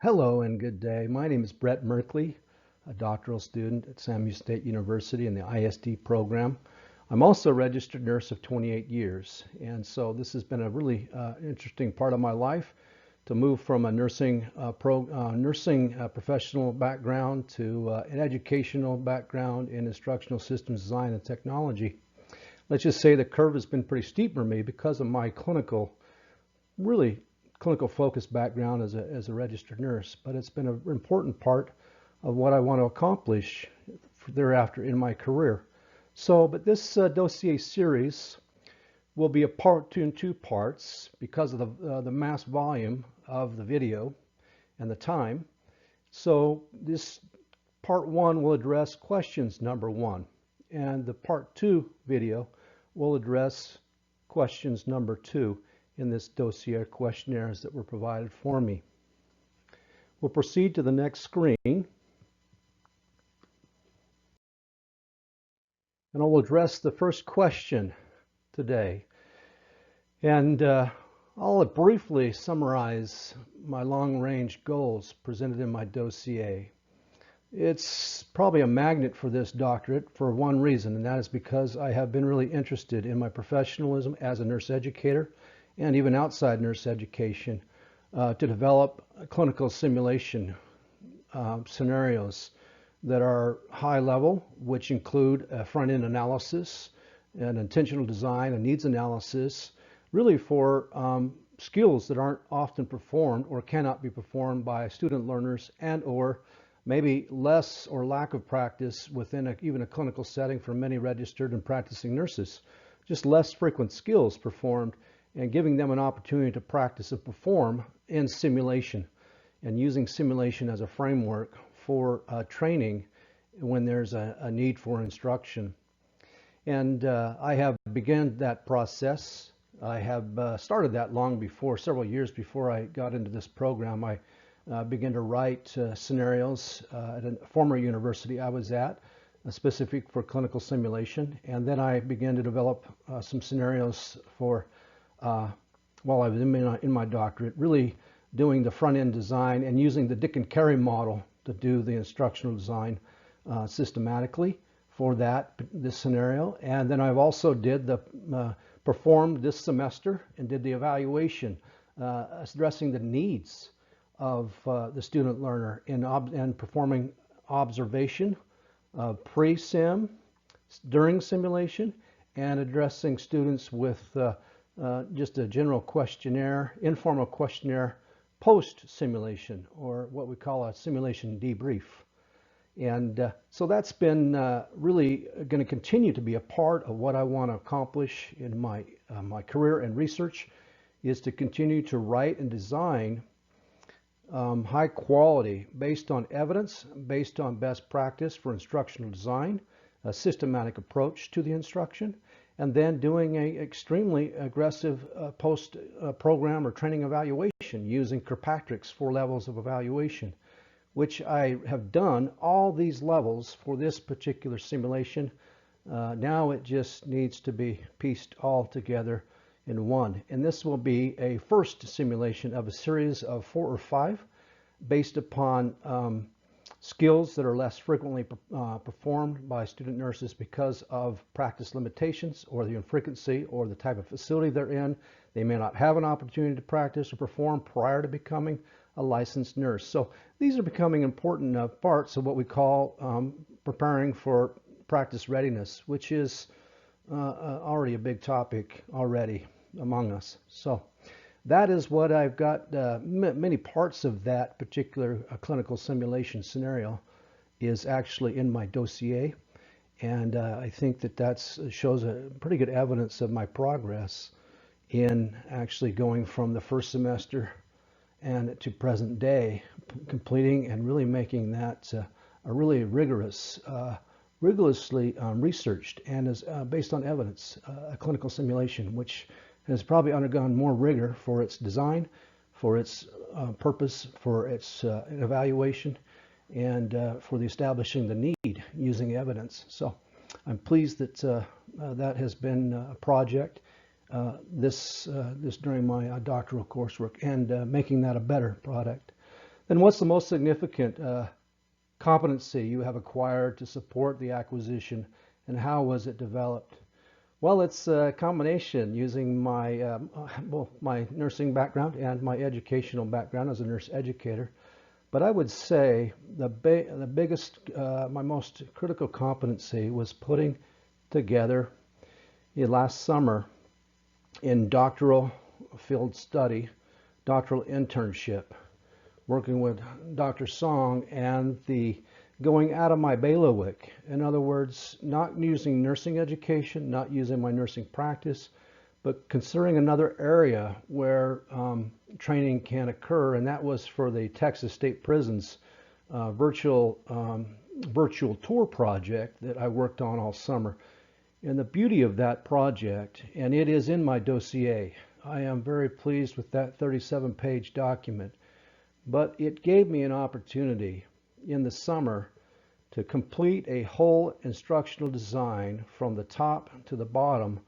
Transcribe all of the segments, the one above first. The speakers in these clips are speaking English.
Hello and good day. My name is Brett Merkley, a doctoral student at Samuel State University in the ISD program. I'm also a registered nurse of 28 years, and so this has been a really interesting part of my life to move from a nursing professional background to an educational background in instructional systems design and technology. Let's just say the curve has been pretty steep for me because of my really clinical focused background as a registered nurse, but it's been an important part of what I want to accomplish thereafter in my career. But this dossier series will be a part two in two parts because of the mass volume of the video and the time. So this part one will address questions number one, and the part two video will address questions number two in this dossier questionnaires that were provided for me. We'll proceed to the next screen, and I'll address the first question today. And I'll briefly summarize my long-range goals presented in my dossier. It's probably a magnet for this doctorate for one reason, and that is because I have been really interested in my professionalism as a nurse educator and even outside nurse education to develop clinical simulation scenarios that are high level, which include a front-end analysis, an intentional design, a needs analysis, really for skills that aren't often performed or cannot be performed by student learners and or maybe less or lack of practice within even a clinical setting for many registered and practicing nurses. Just less frequent skills performed and giving them an opportunity to practice and perform in simulation and using simulation as a framework for training when there's a need for instruction. And I have begun that process. I have started that long before, several years before I got into this program. I began to write scenarios at a former university I was at, specific for clinical simulation. And then I began to develop some scenarios for while I was in my doctorate, really doing the front-end design and using the Dick and Carey model to do the instructional design systematically for this scenario. And then I've also performed this semester and did the evaluation addressing the needs of the student learner and performing observation pre-sim, during simulation, and addressing students with just a general questionnaire, informal questionnaire, post-simulation, or what we call a simulation debrief. And so that's been really going to continue to be a part of what I want to accomplish in my career and research, is to continue to write and design high quality, based on evidence, based on best practice for instructional design, a systematic approach to the instruction, and then doing an extremely aggressive post-program or training evaluation using Kirkpatrick's 4 levels of evaluation, which I have done all these levels for this particular simulation. Now it just needs to be pieced all together in one. And this will be a first simulation of a series of 4 or 5 based upon skills that are less frequently performed by student nurses because of practice limitations or the infrequency or the type of facility they're in. They may not have an opportunity to practice or perform prior to becoming a licensed nurse. So these are becoming important parts of what we call preparing for practice readiness, which is already a big topic already among us. So that is what I've got. Many parts of that particular clinical simulation scenario is actually in my dossier, and I think that shows a pretty good evidence of my progress in actually going from the first semester and to present day, completing and really making that a really rigorously researched and is based on evidence, a clinical simulation, which has probably undergone more rigor for its design, for its purpose, for its evaluation, and for the establishing the need using evidence. So I'm pleased that that has been a project this during my doctoral coursework and making that a better product. Then what's the most significant competency you have acquired to support the acquisition, and how was it developed? Well, it's a combination using my my nursing background and my educational background as a nurse educator. But I would say the biggest, my most critical competency was putting together last summer in doctoral field study, doctoral internship, working with Dr. Song and the going out of my bailiwick. In other words, not using nursing education, not using my nursing practice, but considering another area where training can occur, and that was for the Texas State Prisons virtual tour project that I worked on all summer. And the beauty of that project, and it is in my dossier, I am very pleased with that 37-page document, but it gave me an opportunity in the summer to complete a whole instructional design from the top to the bottom.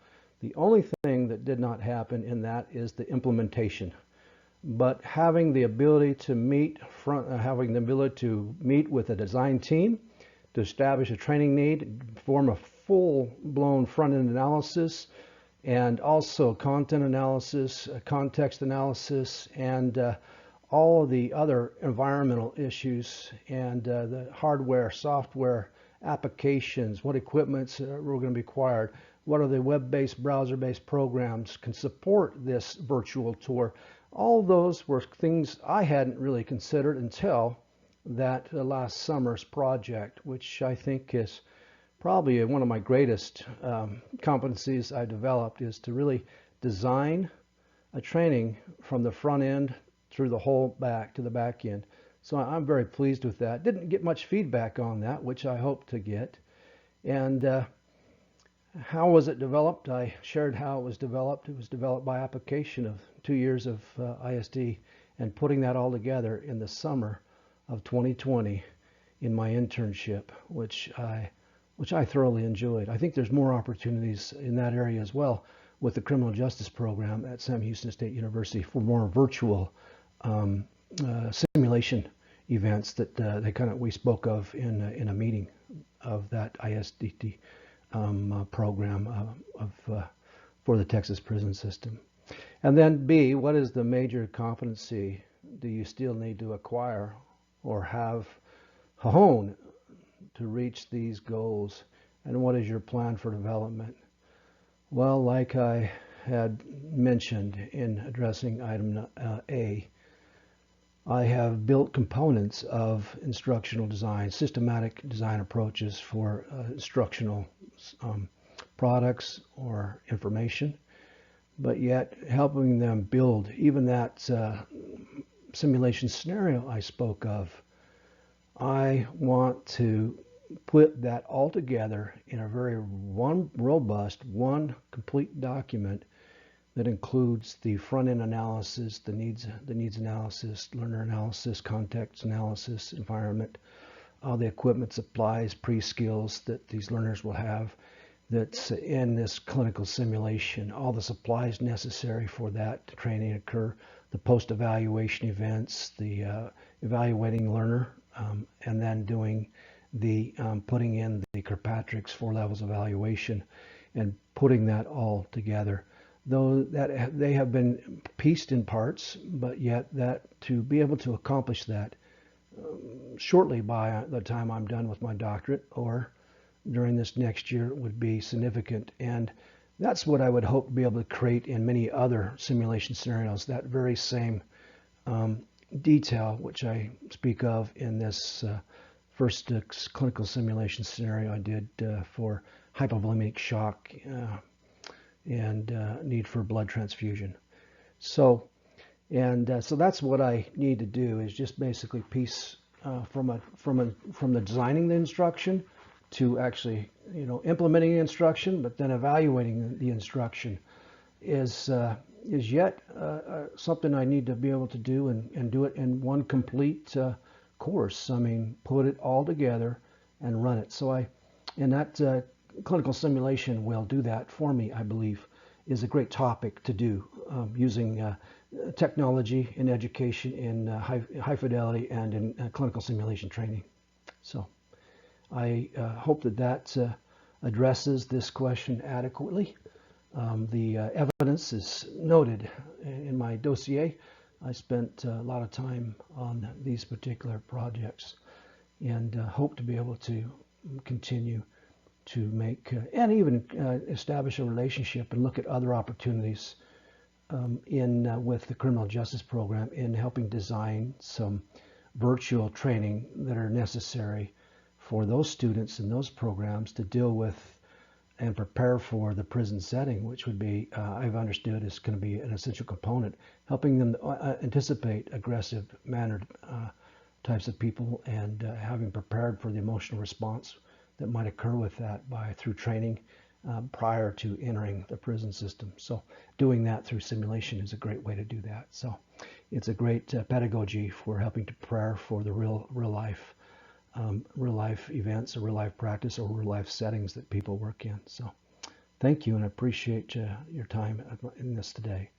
The only thing that did not happen in that is the implementation. But having the ability to meet with a design team, to establish a training need, form a full-blown front-end analysis, and also content analysis, context analysis, and all of the other environmental issues, and the hardware, software, applications, what equipments were going to be required, what are the web-based, browser-based programs can support this virtual tour. All those were things I hadn't really considered until that last summer's project, which I think is probably one of my greatest competencies I developed, is to really design a training from the front end through the whole back to the back end. So I'm very pleased with that. Didn't get much feedback on that, which I hope to get. And how was it developed? I shared how it was developed. It was developed by application of 2 years of ISD and putting that all together in the summer of 2020 in my internship, which I thoroughly enjoyed. I think there's more opportunities in that area as well with the criminal justice program at Sam Houston State University for more virtual simulation events that we spoke of in a meeting of that ISDT program for the Texas prison system. And then B, what is the major competency do you still need to acquire or have honed to reach these goals, and what is your plan for development? Well, like I had mentioned in addressing item A, I have built components of instructional design, systematic design approaches for instructional products or information, but yet helping them build even that simulation scenario I spoke of. I want to put that all together in a very robust, complete document that includes the front-end analysis, the needs analysis, learner analysis, context analysis, environment, all the equipment, supplies, pre-skills that these learners will have that's in this clinical simulation, all the supplies necessary for that training to occur, the post-evaluation events, the evaluating learner, and then doing the putting in the Kirkpatrick's 4 levels of evaluation and putting that all together. Though that they have been pieced in parts, but yet that to be able to accomplish that shortly by the time I'm done with my doctorate or during this next year would be significant. And that's what I would hope to be able to create in many other simulation scenarios, that very same detail which I speak of in this first clinical simulation scenario I did for hypovolemic shock and need for blood transfusion. So that's what I need to do, is just basically piece from the designing the instruction to actually implementing the instruction, but then evaluating the instruction is yet something I need to be able to do and do it in one complete course. I mean, put it all together and run it. So in that clinical simulation will do that for me, I believe, is a great topic to do using technology in education in high fidelity and in clinical simulation training. So I hope that addresses this question adequately. The evidence is noted in my dossier. I spent a lot of time on these particular projects and hope to be able to continue to make and even establish a relationship and look at other opportunities with the criminal justice program in helping design some virtual training that are necessary for those students in those programs to deal with and prepare for the prison setting, which would be, I've understood, is going to be an essential component, helping them anticipate aggressive mannered types of people and having prepared for the emotional response that might occur with that through training prior to entering the prison system. So doing that through simulation is a great way to do that. So it's a great pedagogy for helping to prepare for the real life events or real life practice or real life settings that people work in. So thank you, and I appreciate your time in this today.